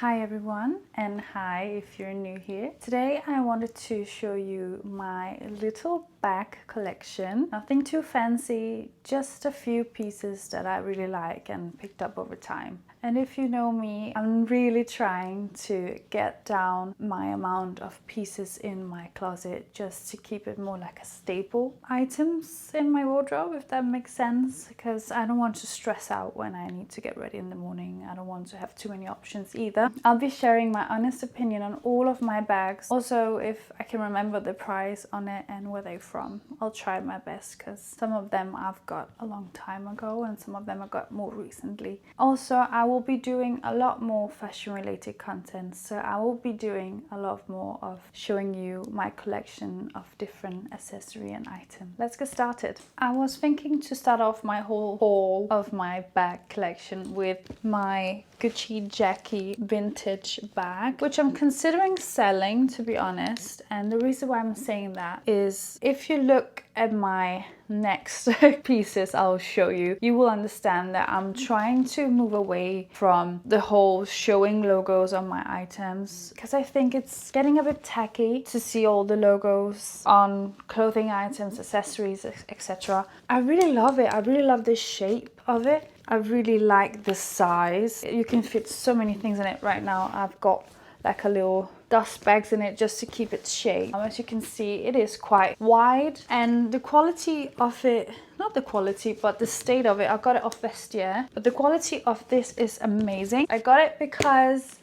Hi everyone, and hi if you're new here. Today I wanted to show you my little bag collection. Nothing too fancy, just a few pieces that I really like and picked up over time. And if you know me, I'm really trying to get down my amount of pieces in my closet just to keep it more like a staple items in my wardrobe, if that makes sense, because I don't want to stress out when I need to get ready in the morning. I don't want to have too many options either. I'll be sharing my honest opinion on all of my bags. Also, if I can remember the price on it and where they're from. I'll try my best because some of them I've got a long time ago and some of them I got more recently. Also, I will be doing a lot more fashion related content, so I will be doing a lot more of showing you my collection of different accessory and items. Let's get started. I was thinking to start off my whole haul of my bag collection with my Gucci Jackie vintage bag, which I'm considering selling, to be honest. And the reason why I'm saying that is if you look at my next pieces I'll show you, you will understand that I'm trying to move away from the whole showing logos on my items, because I think it's getting a bit tacky to see all the logos on clothing items, accessories, etc. I really love it. I really love the shape of it. I really like the size. You can fit so many things in it. Right now I've got like a little dust bags in it just to keep its shape. As you can see, it is quite wide, and the quality of it, not the quality but the state of it, I got it off Vestiaire, but the quality of this is amazing. I got it because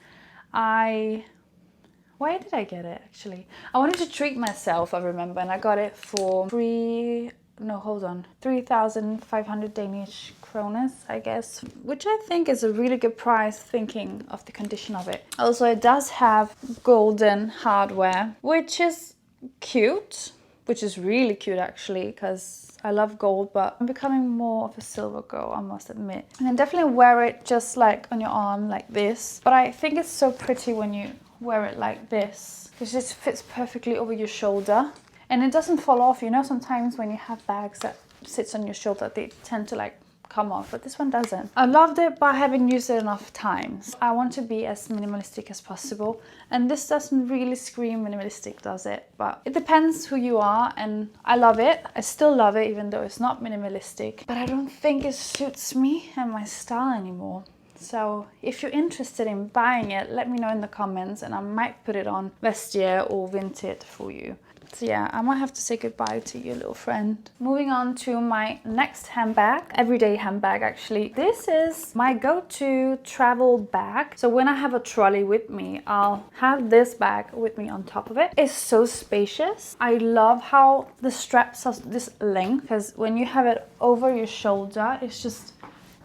where did I get it actually? I wanted to treat myself, I remember, and I got it for 3,500 Danish kroners, I guess, which I think is a really good price thinking of the condition of it. Also, it does have golden hardware, which is cute, which is really cute actually, because I love gold, but I'm becoming more of a silver girl, I must admit. And then definitely wear it just like on your arm like this, but I think it's so pretty when you wear it like this, because it just fits perfectly over your shoulder and it doesn't fall off. You know, sometimes when you have bags that sits on your shoulder, they tend to like come off, but this one doesn't. I loved it, but I haven't used it enough times. I want to be as minimalistic as possible, and this doesn't really scream minimalistic, does it? But it depends who you are, and I love it. I still love it even though it's not minimalistic, but I don't think it suits me and my style anymore. So if you're interested in buying it, let me know in the comments and I might put it on Vestiaire or Vinted for you. So yeah, I might have to say goodbye to you, little friend. Moving on to my next handbag, everyday handbag actually. This is my go-to travel bag. So when I have a trolley with me, I'll have this bag with me on top of it. It's so spacious. I love how the straps are this length, because when you have it over your shoulder, it's just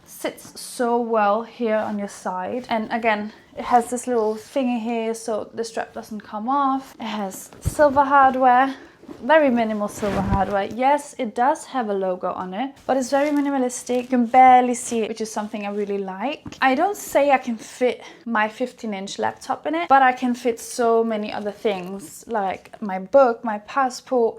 sits so well here on your side. And again, it has this little thingy here so the strap doesn't come off. It has silver hardware, very minimal silver hardware. Yes, it does have a logo on it, but it's very minimalistic. You can barely see it, which is something I really like. I don't say I can fit my 15-inch laptop in it, but I can fit so many other things like my book, my passport,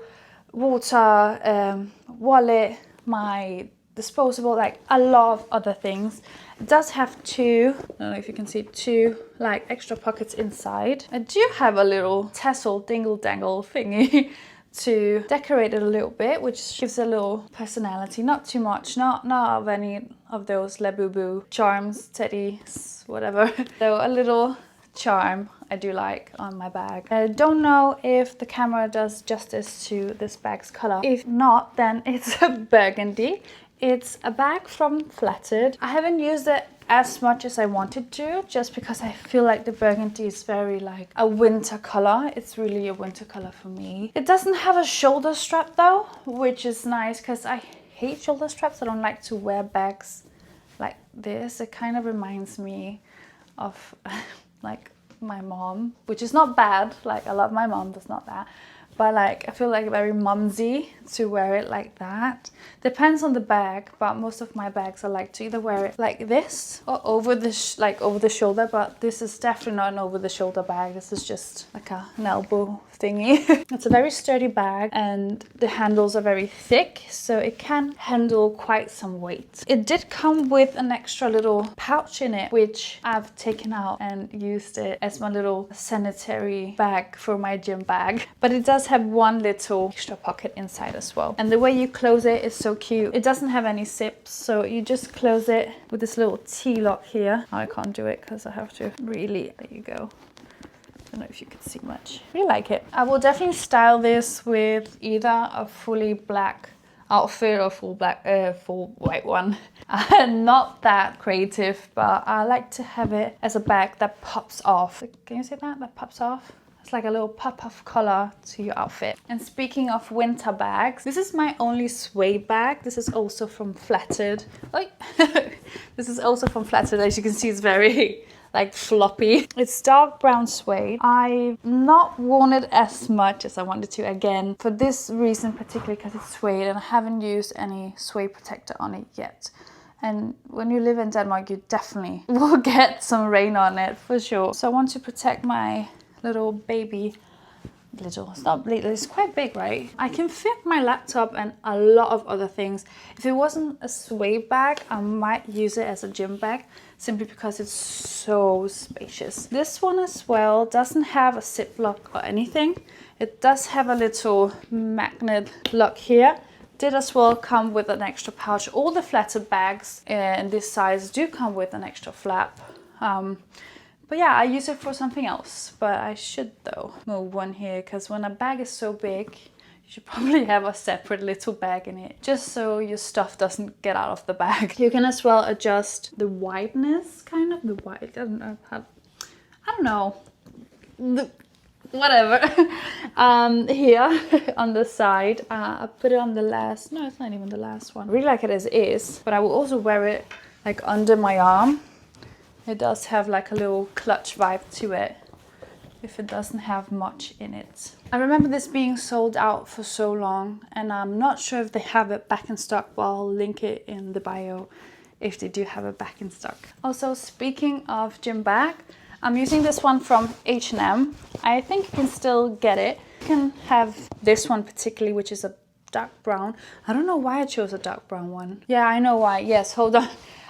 water, wallet, my disposable, like a lot of other things. It does have two, I don't know if you can see, two like extra pockets inside. I do have a little tassel dingle dangle thingy to decorate it a little bit, which gives a little personality. Not too much, not of any of those Labubu charms, teddies, whatever. So a little charm I do like on my bag. I don't know if the camera does justice to this bag's color. If not, then it's a burgundy. It's a bag from Flattered. I haven't used it as much as I wanted to, just because I feel like the burgundy is very like a winter color. It's really a winter color for me. It doesn't have a shoulder strap though, which is nice because I hate shoulder straps. I don't like to wear bags like this. It kind of reminds me of like my mom, which is not bad. Like I love my mom, that's not that. but like I feel like very mumsy to wear it like that. Depends on the bag, but most of my bags I like to either wear it like this or over the over the shoulder, but this is definitely not an over the shoulder bag. This is just like an elbow thingy. It's a very sturdy bag and the handles are very thick, so it can handle quite some weight. It did come with an extra little pouch in it, which I've taken out and used it as my little sanitary bag for my gym bag. But it does have one little extra pocket inside as well. And the way you close it is so cute. It doesn't have any zips, so you just close it with this little T-lock here. Oh, I can't do it because I have to really, there you go. I don't know if you can see much. I really like it. I will definitely style this with either a fully black outfit or full white one. Not that creative, but I like to have it as a bag that pops off. Can you see that? That pops off. It's like a little pop-off color to your outfit. And speaking of winter bags, this is my only suede bag. This is also from Flattered. Oh, this is also from Flattered. As you can see, it's very like floppy. It's dark brown suede. I've not worn it as much as I wanted to, again for this reason, particularly because it's suede and I haven't used any suede protector on it yet. And when you live in Denmark, you definitely will get some rain on it for sure. So I want to protect my little baby. Little, it's not little, it's quite big, right? I can fit my laptop and a lot of other things. If it wasn't a suede bag, I might use it as a gym bag simply because it's so spacious. This one as well doesn't have a zip lock or anything. It does have a little magnet lock here. Did as well come with an extra pouch. All the Flattered bags in this size do come with an extra flap. But yeah, I use it for something else. But I should though move one here, because when a bag is so big, you should probably have a separate little bag in it, just so your stuff doesn't get out of the bag. You can as well adjust the wideness, kind of the wide. I don't know how. I don't know. Whatever. Here on the side, I put it on the last. No, it's not even the last one. I really like it as is, but I will also wear it like under my arm. It does have like a little clutch vibe to it, if it doesn't have much in it. I remember this being sold out for so long, and I'm not sure if they have it back in stock, but I'll link it in the bio if they do have it back in stock. Also, speaking of gym bag, I'm using this one from H&M. I think you can still get it. You can have this one particularly, which is a dark brown. I don't know why I chose a dark brown one. Yeah, I know why. Yes, hold on.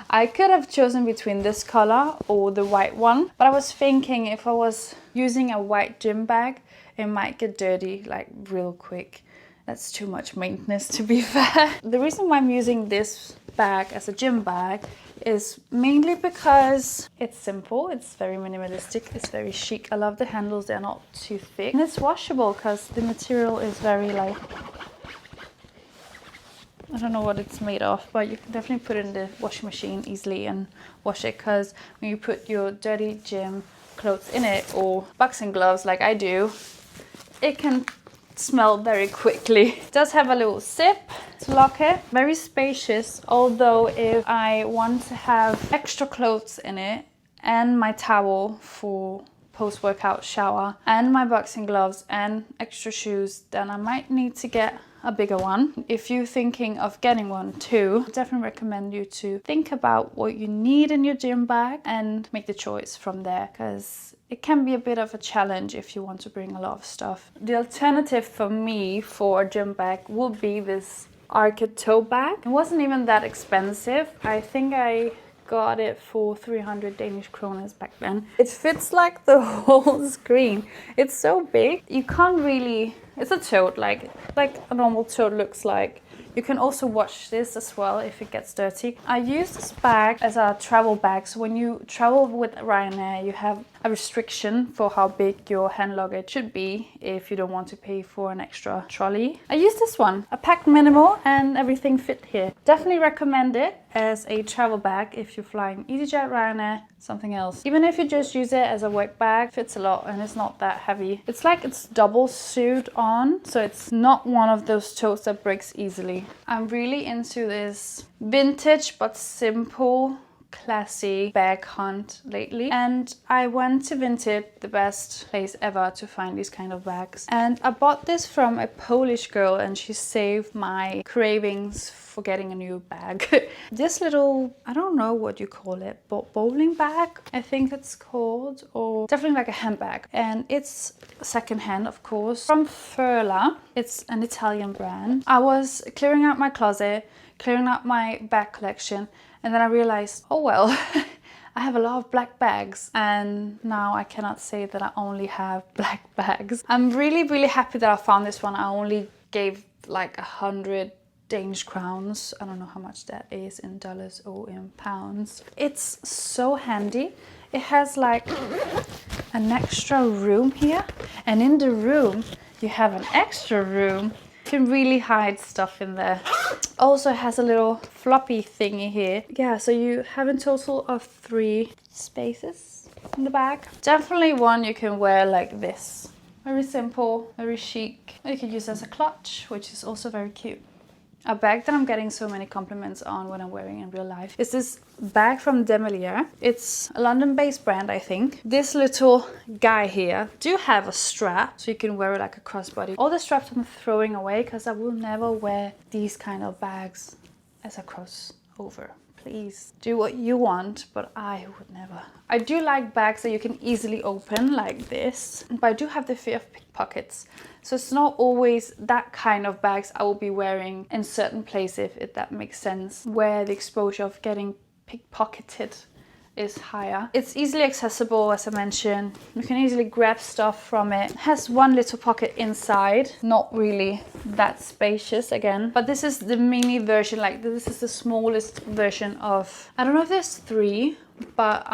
I could have chosen between this color or the white one, but I was thinking if I was using a white gym bag, it might get dirty like real quick. That's too much maintenance, to be fair. The reason why I'm using this bag as a gym bag is mainly because it's simple, it's very minimalistic, it's very chic. I love the handles, they're not too thick. And it's washable because the material is very like, I don't know what it's made of, but you can definitely put it in the washing machine easily and wash it, because when you put your dirty gym clothes in it or boxing gloves like I do, it can smell very quickly. It does have a little zip to lock it. Very spacious, although if I want to have extra clothes in it and my towel for post-workout shower and my boxing gloves and extra shoes, then I might need to get a bigger one. If you're thinking of getting one too, I definitely recommend you to think about what you need in your gym bag and make the choice from there, because it can be a bit of a challenge if you want to bring a lot of stuff. The alternative for me for a gym bag would be this Arcade tote bag. It wasn't even that expensive. I think I got it for 300 Danish kroners back then. It fits like the whole screen. It's so big. You can't really, it's a tote like a normal tote looks like. You can also wash this as well if it gets dirty. I use this bag as a travel bag. So when you travel with Ryanair, you have a restriction for how big your hand luggage should be if you don't want to pay for an extra trolley. I use this one. I packed minimal and everything fit here. Definitely recommend it as a travel bag if you're flying EasyJet, Ryanair, something else. Even if you just use it as a work bag, fits a lot and it's not that heavy. It's like it's double sewed on, so it's not one of those totes that breaks easily. I'm really into this vintage but simple classy bag hunt lately, and I went to Vinted, the best place ever to find these kind of bags. And I bought this from a Polish girl, and she saved my cravings for getting a new bag. This little, I don't know what you call it, bowling bag, I think it's called, or definitely like a handbag. And it's secondhand, of course, from Furla. It's an Italian brand. I was clearing out my closet, clearing out my bag collection, and then I realized, oh well, I have a lot of black bags, and now I cannot say that I only have black bags. I'm really happy that I found this one. I only gave like 100 Danish crowns. I don't know how much that is in dollars or in pounds. It's so handy. It has like an extra room here, and in the room you have an extra room. You can really hide stuff in there. Also has a little floppy thingy here. Yeah, so you have a total of 3 spaces in the bag. Definitely one you can wear like this. Very simple, very chic. You can use as a clutch, which is also very cute. A bag that I'm getting so many compliments on when I'm wearing in real life is this bag from Demelier. It's a London-based brand, I think. This little guy here do have a strap, so you can wear it like a crossbody. All the straps I'm throwing away because I will never wear these kind of bags as a crossover. Please do what you want, but I would never. I do like bags that you can easily open like this, but I do have the fear of pickpockets. So it's not always that kind of bags I will be wearing in certain places, if that makes sense, where the exposure of getting pickpocketed is higher. It's easily accessible, as I mentioned. You can easily grab stuff from it. It has one little pocket inside, not really that spacious again, but this is the mini version. Like this is the smallest version of, I don't know if there's 3, but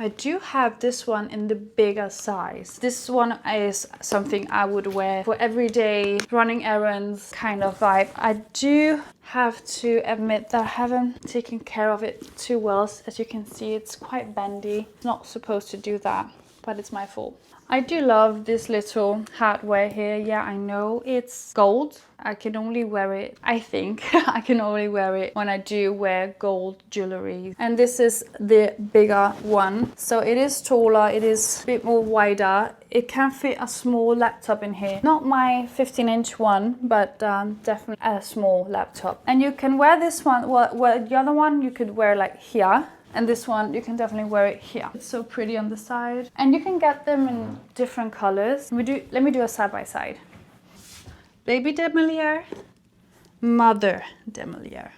I do have this one in the bigger size. This one is something I would wear for everyday running errands kind of vibe. I do have to admit that I haven't taken care of it too well. As you can see, it's quite bendy. It's not supposed to do that, but it's my fault. I do love this little hardware here. Yeah, I know it's gold. I can only wear it, I think, I can only wear it when I do wear gold jewelry. And this is the bigger one. So it is taller, it is a bit more wider. It can fit a small laptop in here. Not my 15-inch one, but definitely a small laptop. And you can wear this one, well, the other one you could wear like here. And this one, you can definitely wear it here. It's so pretty on the side. And you can get them in different colors. Let me do a side by side. Baby Demelier, Mother Demelier.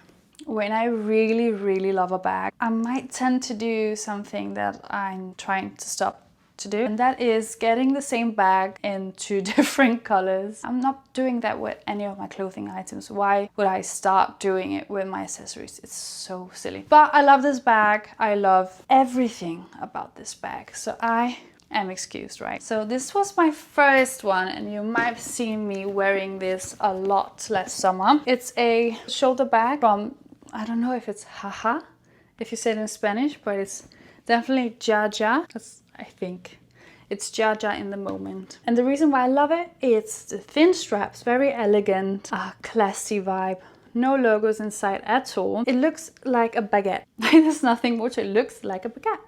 When I really love a bag, I might tend to do something that I'm trying to stop to do, and that is getting the same bag in 2 different colors. I'm not doing that with any of my clothing items. Why would I start doing it with my accessories? It's so silly. But I love this bag. I love everything about this bag. So I am excused, right? So this was my first one, and you might have seen me wearing this a lot last summer. It's a shoulder bag from, I don't know if it's Haha, if you say it in Spanish, but it's definitely Jaja. I think it's Jaja in the moment. And the reason why I love it, it's the thin straps, very elegant, classy vibe. No logos inside at all. It looks like a baguette. There's nothing more to it. It looks like a baguette.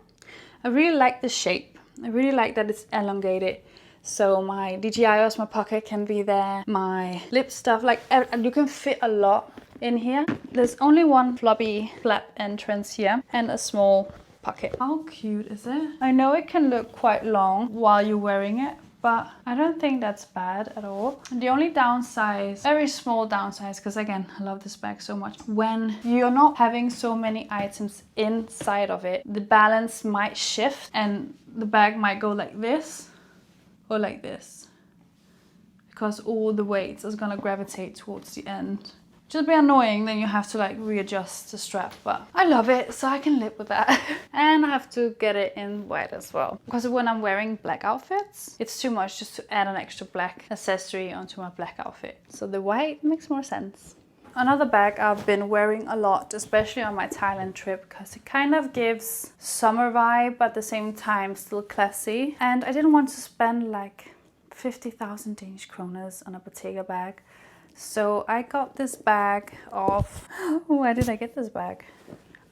I really like the shape. I really like that it's elongated. So my DJIs, my pocket can be there. My lip stuff, like you can fit a lot in here. There's only one floppy flap entrance here and a small pocket. How cute is it? I know it can look quite long while you're wearing it, but I don't think that's bad at all. And the only downside, very small downside, because again, I love this bag so much. When you're not having so many items inside of it, the balance might shift and the bag might go like this or like this, because all the weight is gonna gravitate towards the end. Just be annoying, then you have to like readjust the strap, but I love it, so I can live with that. And I have to get it in white as well, because when I'm wearing black outfits, it's too much just to add an extra black accessory onto my black outfit. So the white makes more sense. Another bag I've been wearing a lot, especially on my Thailand trip, because it kind of gives summer vibe, but at the same time still classy. And I didn't want to spend like 50,000 Danish kroners on a Bottega bag. So I got this bag of, where did I get this bag?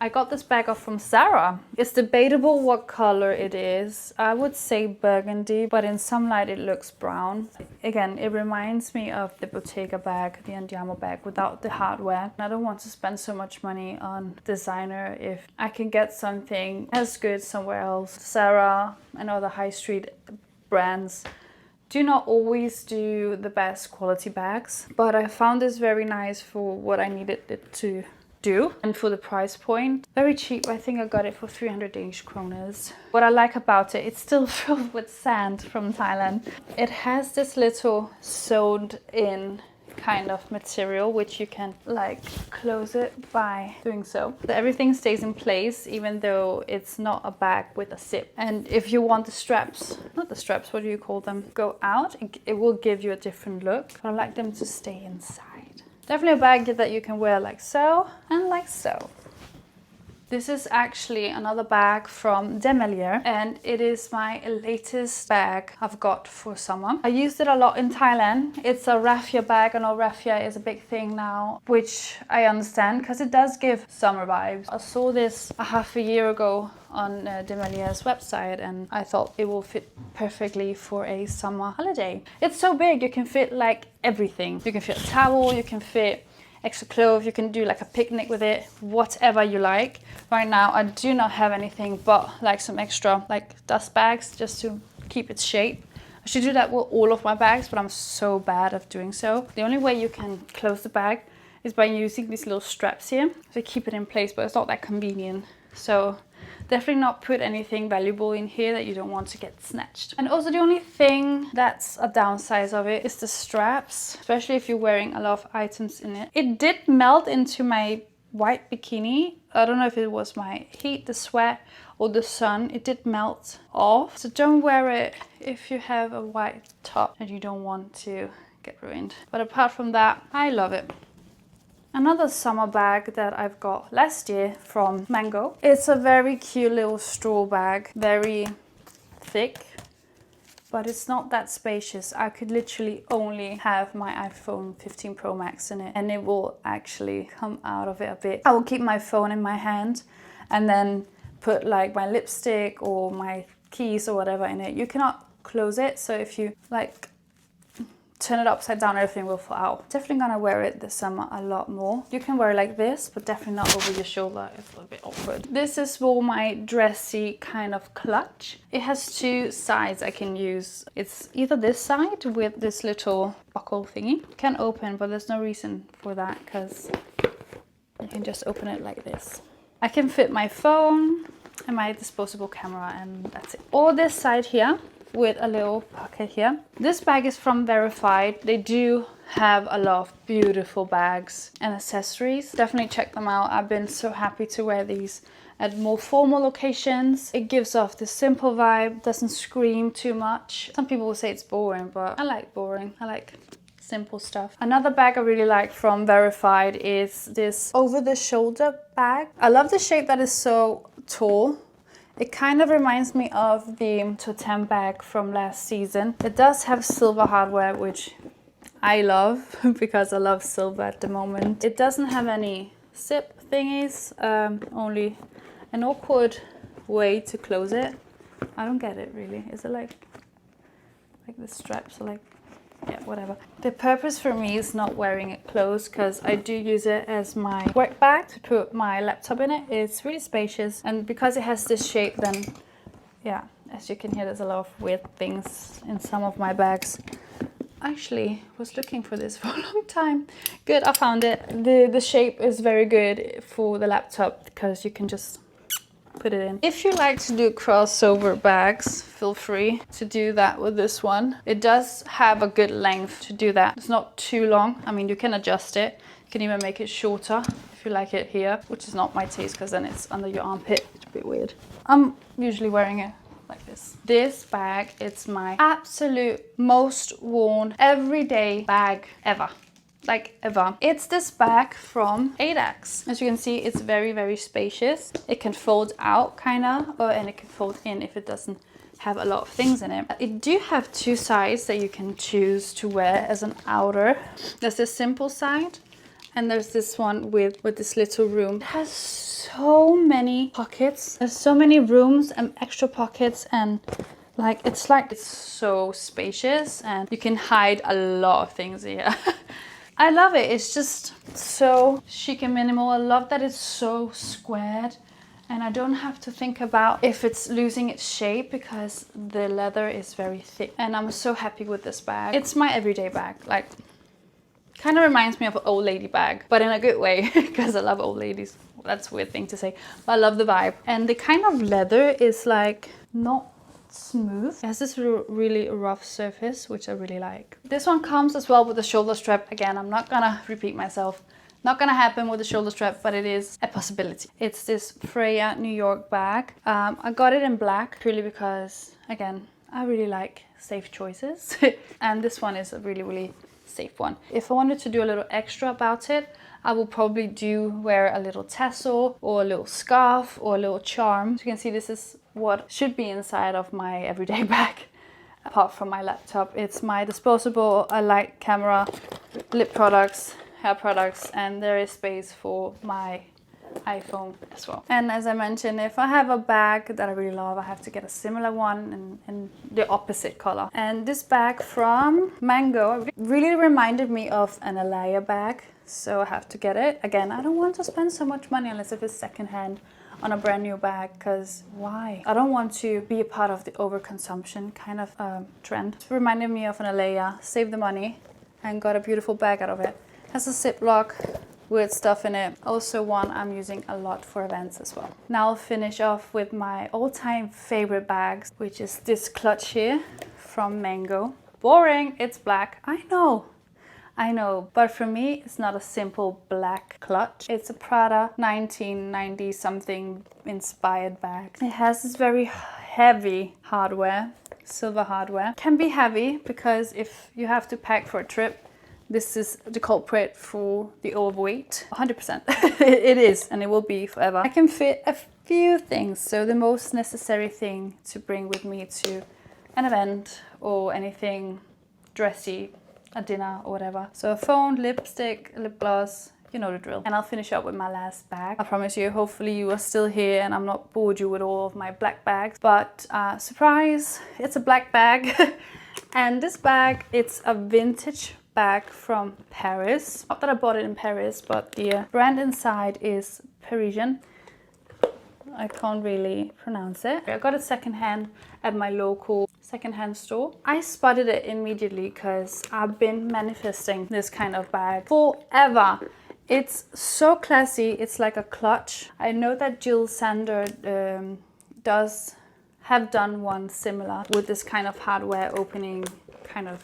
I got this bag off from Zara. It's debatable what color it is. I would say burgundy, but in some light it looks brown. Again, it reminds me of the Bottega bag, the Andiamo bag, without the hardware. I don't want to spend so much money on designer if I can get something as good somewhere else. Zara and other high street brands do not always do the best quality bags, but I found this very nice for what I needed it to do and for the price point. Very cheap. I think I got it for 300 Danish kroners. What I like about it, it's still filled with sand from Thailand. It has this little sewed in kind of material which you can like close it by doing so. Everything stays in place even though it's not a bag with a zip. And if you want the straps, not the straps, what do you call them, go out, it will give you a different look. But I like them to stay inside. Definitely a bag that you can wear like so and like so. This is actually another bag from Demelier, and it is my latest bag I've got for summer. I used it a lot in Thailand. It's a raffia bag. I know raffia is a big thing now, which I understand because it does give summer vibes. I saw this a half a year ago on Demelier's website, and I thought it will fit perfectly for a summer holiday. It's so big, you can fit like everything. You can fit a towel, you can fit extra clothes, you can do like a picnic with it, whatever you like. Right now I do not have anything but like some extra like dust bags just to keep its shape. I should do that with all of my bags, but I'm so bad at doing so. The only way you can close the bag is by using these little straps here to keep it in place, but it's not that convenient. So definitely not put anything valuable in here that you don't want to get snatched. And also the only thing that's a downside of it is the straps, especially if you're wearing a lot of items in it. It did melt into my white bikini. I don't know if it was my heat, the sweat, or the sun. It did melt off. So don't wear it if you have a white top and you don't want to get ruined. But apart from that, I love it. Another summer bag that I've got last year from Mango. It's a very cute little straw bag, very thick, but it's not that spacious. I could literally only have my iPhone 15 Pro Max in it, and it will actually come out of it a bit. I will keep my phone in my hand and then put like my lipstick or my keys or whatever in it. You cannot close it, so if you like turn it upside down, everything will fall out. Definitely gonna wear it this summer a lot more. You can wear it like this, but definitely not over your shoulder. It's a little bit awkward. This is for my dressy kind of clutch. It has two sides I can use. It's either this side with this little buckle thingy. You can open, but there's no reason for that because you can just open it like this. I can fit my phone and my disposable camera, and that's it. Or this side here, with a little pocket here. This bag is from Verified. They do have a lot of beautiful bags and accessories. Definitely check them out. I've been so happy to wear these at more formal occasions. It gives off this simple vibe, doesn't scream too much. Some people will say it's boring, but I like boring. I like simple stuff. Another bag I really like from Verified is this over-the-shoulder bag. I love the shape that is so tall. It kind of reminds me of the totes bag from last season. It does have silver hardware, which I love because I love silver at the moment. It doesn't have any zip thingies, only an awkward way to close it. I don't get it really. Is it like the straps are like, yeah, whatever. The purpose for me is not wearing it closed because I do use it as my work bag to put my laptop in it. It's really spacious, and because it has this shape, then yeah, as you can hear, there's a lot of weird things in some of my bags. I actually was looking for this for a long time. Good, I found it. The shape is very good for the laptop because you can just put it in. If you like to do crossover bags, feel free to do that with this one. It does have a good length to do that. It's not too long. I mean, you can adjust it. You can even make it shorter if you like it here, which is not my taste because then it's under your armpit. It's a bit weird. I'm usually wearing it like this. This bag, it's my absolute most worn everyday bag ever. Like ever. It's this bag from Adax. As you can see, it's very, very spacious. It can fold out kind of, and it can fold in if it doesn't have a lot of things in it. It do have two sides that you can choose to wear as an outer. There's this simple side And there's this one with this little room. It has so many pockets. There's so many rooms and extra pockets, and it's so spacious, and you can hide a lot of things here. I love it. It's just so chic and minimal. I love that it's so squared, and I don't have to think about if it's losing its shape because the leather is very thick. And I'm so happy with this bag. It's my everyday bag. Like, kind of reminds me of an old lady bag, but in a good way because I love old ladies. That's a weird thing to say, but I love the vibe. And the kind of leather is like not smooth. It has this really rough surface, which I really like. This one comes as well with the shoulder strap. Again, I'm not gonna repeat myself. Not gonna happen with the shoulder strap, but it is a possibility. It's this Freya New York bag. I got it in black purely because, again, I really like safe choices. And this one is a really safe one. If I wanted to do a little extra about it, I will probably wear a little tassel or a little scarf or a little charm. So you can see this is what should be inside of my everyday bag. Apart from my laptop, it's my disposable light camera, lip products, hair products, and there is space for my iPhone as well. And as I mentioned, if I have a bag that I really love, I have to get a similar one in the opposite color. And this bag from Mango really reminded me of an Alaya bag, so I have to get it. Again, I don't want to spend so much money unless if it's secondhand on a brand new bag, because why? I don't want to be a part of the overconsumption kind of trend. It reminded me of an Alaya, saved the money and got a beautiful bag out of it. It has a Ziploc with stuff in it. Also one I'm using a lot for events as well. Now I'll finish off with my all-time favorite bags, which is this clutch here from Mango. Boring, it's black, I know, but for me it's not a simple black clutch. It's a Prada 1990 something inspired bag. It has this very heavy hardware, silver hardware. Can be heavy because if you have to pack for a trip, this is the culprit for the overweight. 100%. It is, and it will be forever. I can fit a few things, so the most necessary thing to bring with me to an event or anything dressy, a dinner or whatever. So a phone, lipstick, lip gloss, you know the drill. And I'll finish up with my last bag. I promise you, hopefully you are still here and I'm not bored you with all of my black bags. But surprise, it's a black bag. And this bag, it's a vintage bag from Paris. Not that I bought it in Paris, but the brand inside is Parisian. I can't really pronounce it. I got it secondhand at my local secondhand store. I spotted it immediately because I've been manifesting this kind of bag forever. It's so classy. It's like a clutch. I know that Jill Sander does have done one similar with this kind of hardware opening kind of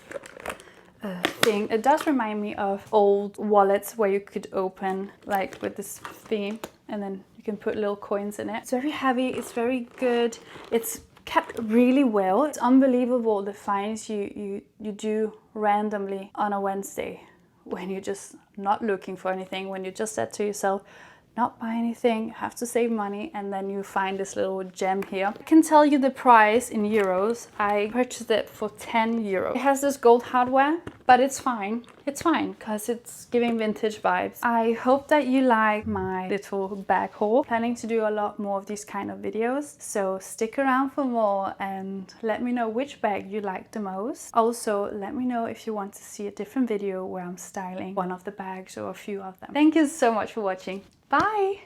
thing. It does remind me of old wallets where you could open like with this thingy and then you can put little coins in it. It's very heavy, it's very good, it's kept really well. It's unbelievable the finds you do randomly on a Wednesday when you're just not looking for anything, when you just said to yourself, not buy anything, have to save money, and then you find this little gem here. I can tell you the price in euros. I purchased it for 10 euros. It has this gold hardware, but it's fine. It's fine because it's giving vintage vibes. I hope that you like my little bag haul. Planning to do a lot more of these kind of videos, so stick around for more and let me know which bag you like the most. Also, let me know if you want to see a different video where I'm styling one of the bags or a few of them. Thank you so much for watching. Bye!